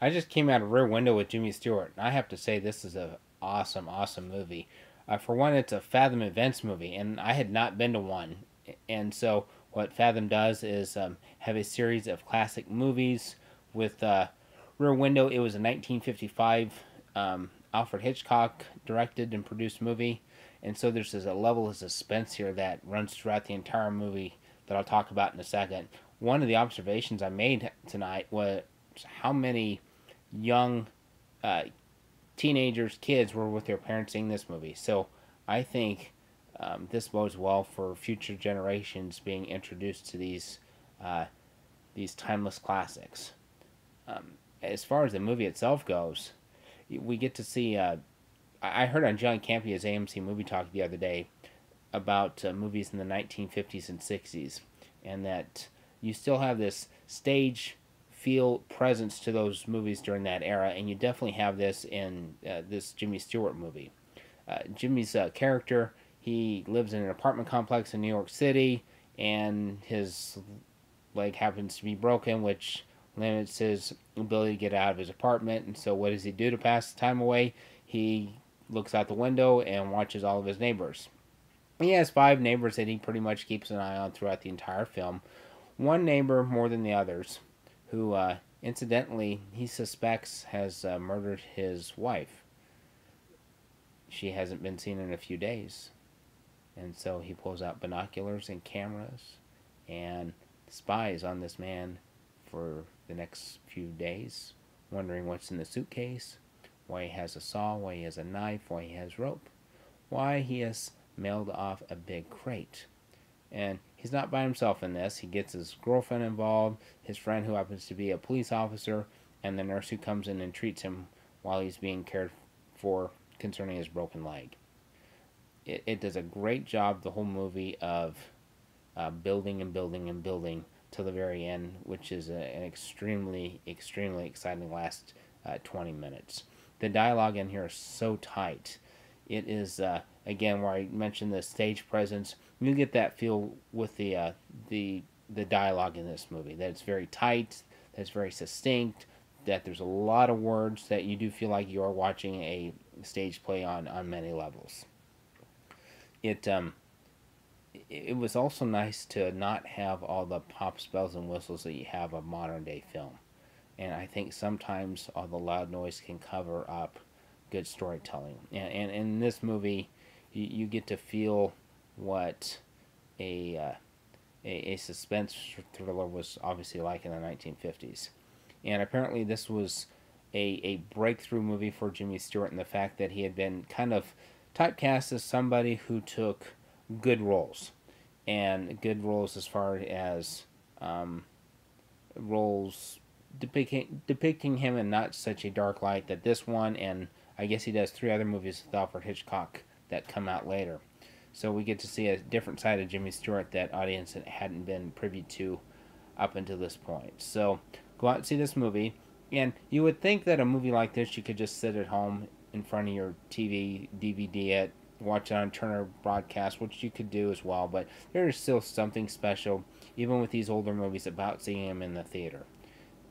I just came out of Rear Window with Jimmy Stewart, and I have to say this is a awesome, awesome movie. For one, it's a Fathom Events movie, and I had not been to one. And so, what Fathom does is have a series of classic movies. With Rear Window, it was a 1955 Alfred Hitchcock directed and produced movie, and so there's a level of suspense here that runs throughout the entire movie that I'll talk about in a second. One of the observations I made tonight was how many young uh, teenagers, kids were with their parents seeing this movie. So I think this bodes well for future generations being introduced to uh, these timeless classics. As far as the movie itself goes, we get to see. I heard on John Campia's AMC Movie Talk the other day about movies in the 1950s and 60s, and that you still have this stage feel presence to those movies during that era, and you definitely have this in this Jimmy Stewart movie. Jimmy's character, he lives in an apartment complex in New York City, and his leg happens to be broken, which limits his ability to get out of his apartment. And so, what does he do to pass the time away? He looks out the window and watches all of his neighbors. He has five neighbors that he pretty much keeps an eye on throughout the entire film. One neighbor more than the others, who incidentally he suspects has murdered his wife. She hasn't been seen in a few days, and so he pulls out binoculars and cameras and spies on this man for the next few days, wondering what's in the suitcase, why he has a saw, why he has a knife, why he has rope, why he has mailed off a big crate. And he's not by himself in this. He gets his girlfriend involved, his friend who happens to be a police officer, and the nurse who comes in and treats him while he's being cared for concerning his broken leg. It does a great job, the whole movie, of building and building and building to the very end, which is an extremely, extremely exciting last 20 minutes. The dialogue in here is so tight. It is, again, where I mentioned the stage presence. You get that feel with the dialogue in this movie, that it's very tight, that it's very succinct, that there's a lot of words, that you do feel like you are watching a stage play on many levels. It it was also nice to not have all the pops, bells, and whistles that you have of modern day film. And I think sometimes all the loud noise can cover up good storytelling. And in this movie, you get to feel what a, uh, a suspense thriller was obviously like in the 1950s. And apparently, this was a breakthrough movie for Jimmy Stewart in the fact that he had been kind of typecast as somebody who took good roles, and good roles as far as um, roles depicting him in not such a dark light that this one, and I guess he does three other movies with Alfred Hitchcock that come out later. So we get to see a different side of Jimmy Stewart that audience hadn't been privy to up until this point. So go out and see this movie. And you would think that a movie like this you could just sit at home in front of your TV, DVD it, watch it on Turner broadcast, which you could do as well. But there is still something special, even with these older movies, about seeing them in the theater.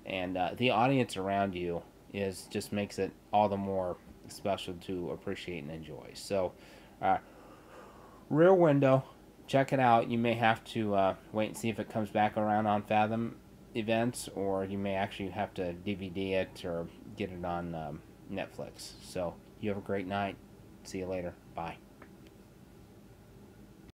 And the audience around you is just makes it all the more special to appreciate and enjoy. So, uh, Rear Window, check it out. You may have to wait and see if it comes back around on Fathom events, or you may actually have to DVD it or get it on Netflix. So, you have a great night. See you later. Bye.